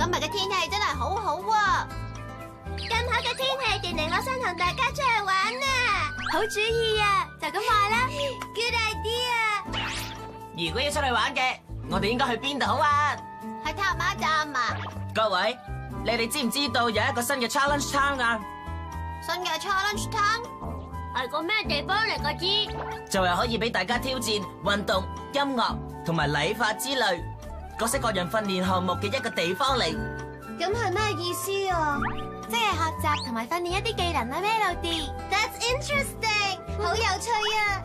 今日嘅天氣真係好好喎！咁好嘅天氣，定令我想同大家出去玩啊！好主意啊，就咁話啦。Good idea！如果要出去玩嘅，我哋應該去邊度好玩？去塔馬站啊！各位，你哋知唔知道有一個新嘅 Challenge Town 啊？新嘅 Challenge Town 係個咩地方嚟㗎？知就係可以俾大家挑戰運動、音樂同埋理髮之類各式各樣訓練項目嘅一個地方嚟。咁係咩意思啊？即係學習同埋訓練一啲技能啊，Melody。That's interesting，好有趣啊！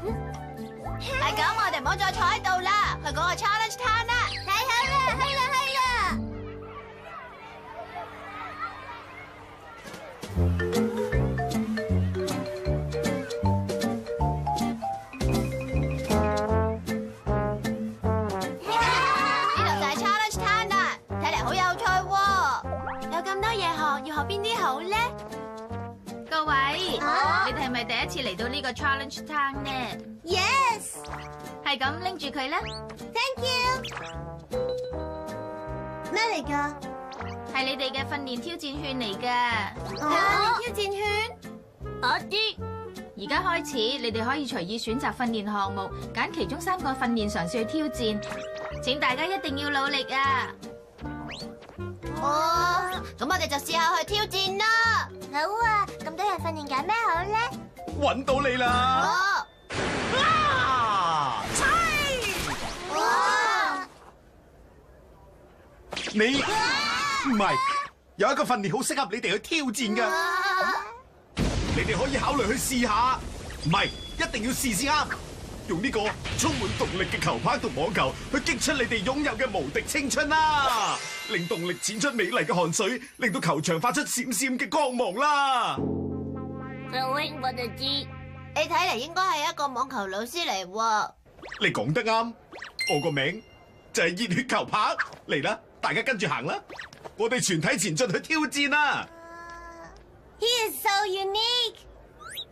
係咁，我哋唔好再坐喺度啦，去嗰個 Challenge Town 啦。太好啦，去啦去啦！呢度就係 Challenge Town 啦，睇嚟好有趣喎。有咁多嘢學，要學邊啲好咧？各位，你哋係咪第一次嚟到呢個 Challenge Town 呢？ Yes，係咁，拎住佢啦。Thank you。咩嚟㗎？係你哋嘅訓練挑戰券嚟㗎。挑戰圈？我知。而家開始，你哋可以隨意選擇訓練項目，揀其中3個訓練嘗試去挑戰。請大家一定要努力啊！咁我哋就試下去挑戰啦。好啊，咁多人訓練緊咩好咧？搵到你啦！你唔係有一個訓練好適合你哋去挑戰㗎，你哋可以考慮去試下。唔係，一定要試先啱。用呢個充滿動力嘅球拍同網球去擊出你哋擁有嘅無敵青春啦！令動力濺出美麗嘅汗水，令到球場發出閃閃嘅光芒啦！我就知。你睇嚟應該係一個網球老師嚟喎。你講得啱，我個名就係熱血球拍。嚟啦，大家跟住行啦，我哋全體前進去挑戰啦！He is so unique。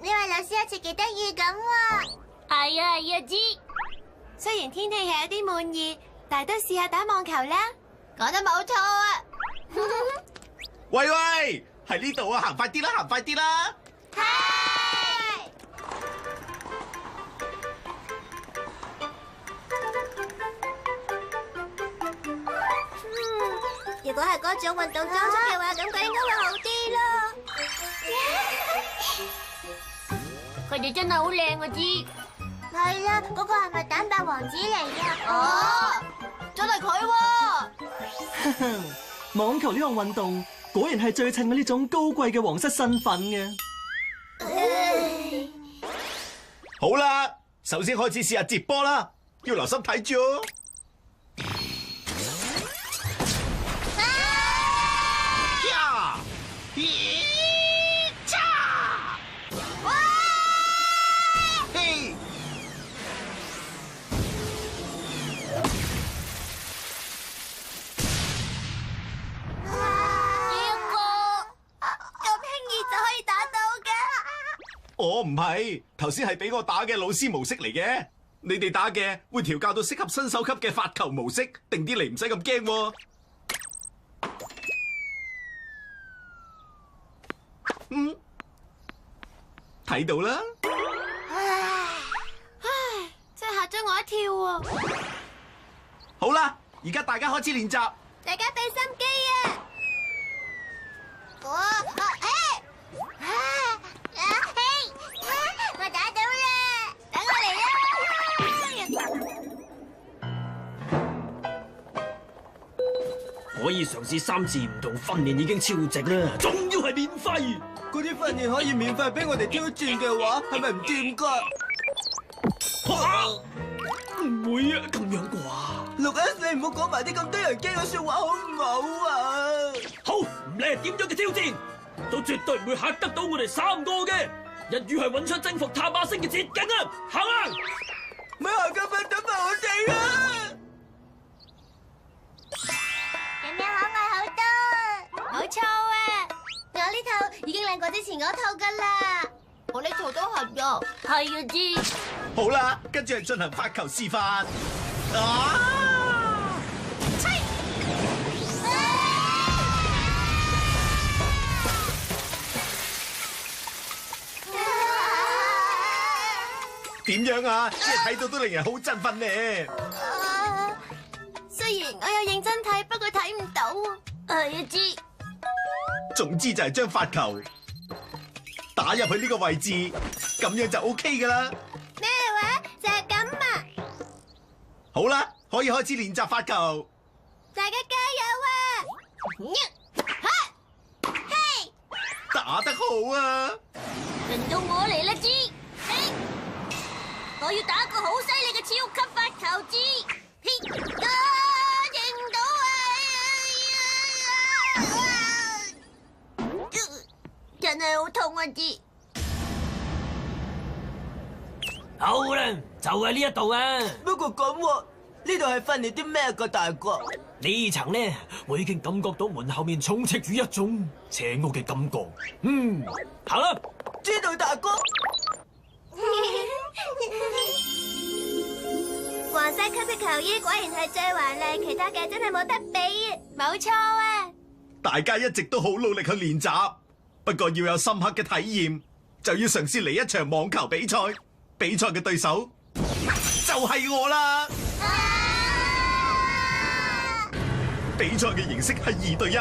呢位老師好似幾得意咁喎。係啊，知。雖然天氣係有啲悶熱，但係都試下打網球啦。講得冇錯啊！喂喂，喺呢度啊，行快啲啦，行快啲啦！係。如果係嗰種運動裝束嘅話，咁佢應該會好啲咯。佢哋真係好靚啊！知。係啦，嗰個係咪蛋白王子嚟㗎？哦，真係佢喎！網球呢項運動果然係最襯我呢種高貴嘅皇室身份嘅。好啦，首先開始試下接波啦，要留心睇住哦。我唔係，頭先係俾我打嘅老師模式嚟嘅。你哋打嘅會調教到適合新手級嘅發球模式，定啲嚟唔使咁驚喎。睇到啦。唉，真係嚇咗我一跳喎！好啦，而家大家開始練習。大家俾心機啊！我打到啦！等我嚟啦！可以嘗試3次唔同訓練已經超值啦，仲要係免費。嗰啲訓練可以免費俾我哋挑戰嘅話，係咪唔掂㗎？唔會啊，咁樣啩？6S，你唔好講埋啲咁多人驚嘅説話，好唔好啊？好，唔理係點樣嘅挑戰，都絕對唔會嚇得到我哋3個嘅。一於係揾出征服塔馬星嘅捷徑啊！行啦！咪行咁快等埋我哋啊！咁樣可愛好多。冇錯啊！我呢套已經靚過之前嗰套㗎啦。我呢套都係㗎。係啊，知。好啦，跟住係進行發球示範。點樣啊？只係睇到都令人好振奮呢。雖然我有認真睇，不過睇唔到。要知。總之就係將發球打入去呢個位置，咁樣就 OK 噶啦。咩話？就係咁啊！好啦，可以開始練習發球。大家加油啊！嘿，打得好啊！輪到我嚟啦，知？我要打個好犀利嘅超級發球知！認唔到啊！真係好痛啊，知！好啦，就係呢一度啊。不過咁喎，呢度係訓練啲咩㗎，大哥？呢層呢，我已經感覺到門後面充斥住一種邪惡嘅感覺。行啦，知道大哥。黃色級嘅球衣果然係最華麗，其他嘅真係冇得比。冇錯啊！大家一直都好努力去練習，不過要有深刻嘅體驗，就要嘗試嚟一場網球比賽。比賽嘅對手就係我啦！比賽嘅形式係2對1，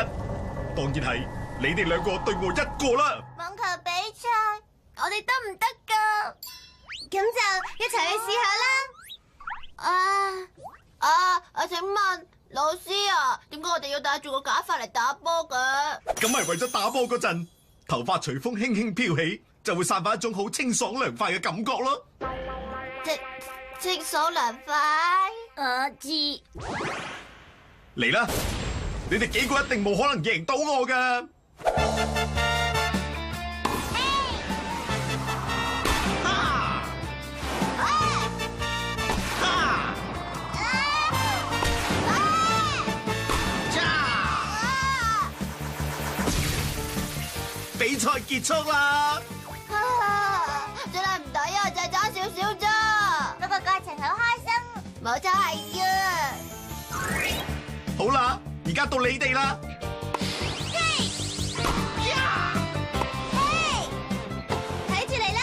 當然係你哋2個對我1個啦。網球比賽，我哋得唔得㗎？咁就一齊去試下啦！請問老師啊，點解我哋要戴住個假髮嚟打波嘅？咁係為咗打波嗰陣，頭髮隨風輕輕飄起，就會散發一種好清爽涼快嘅感覺咯。清爽涼快，我知。嚟啦，你哋幾個一定冇可能贏到我㗎。比賽結束啦！真係唔抵啊，就係爭少少咋。不過過程好開心，冇錯係啊！好啦，而家到你哋啦！睇住嚟啦！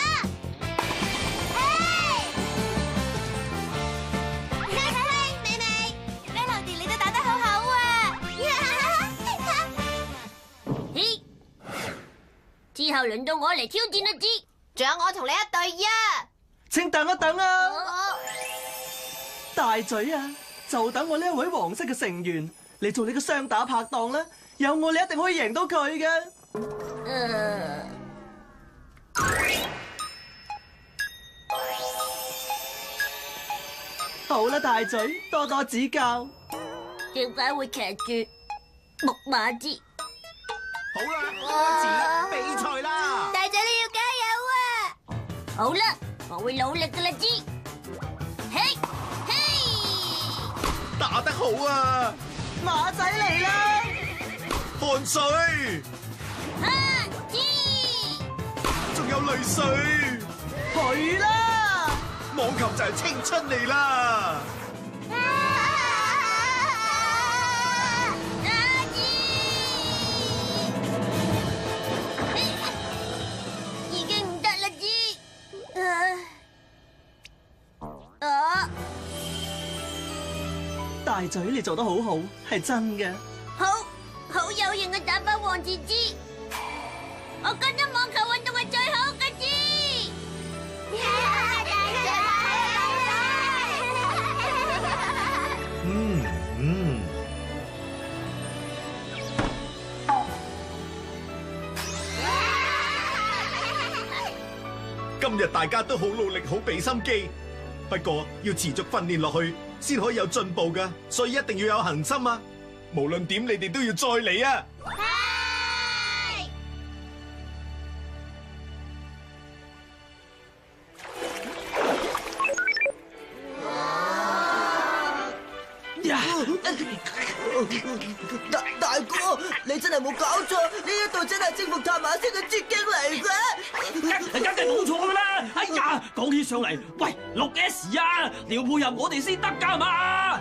美美 ，Melody 你都打得好好啊！之後輪到我嚟挑戰啦，知？仲有我同你1對1。請等一等啊！大嘴啊，就等我呢一位黃色嘅成員嚟做你嘅雙打拍檔啦！有我你一定可以贏到佢嘅。好啦，大嘴，多多指教。點解會騎住木馬之？好啦，開始比賽啦！大嘴你要加油啊！好啦，我會努力噶啦，知？嘿，打得好啊！馬仔嚟啦！汗水，知！仲有淚水，去啦！網球就係青春嚟啦！已經唔得啦，知？大嘴你做得好好，係真嘅。好有型嘅打波王子知！我覺得網球運動係最好嘅知！今日大家都好努力，好俾心機，不過要持續訓練落去，先可以有進步㗎，所以一定要有恆心啊！無論點，你哋都要再嚟啊！大哥，你真係冇搞錯，呢一度真係征服塔馬星嘅捷徑嚟嘅。梗係冇錯噶啦！哎呀，講起上嚟，喂，6S 啊，你要配合我哋先得噶嘛！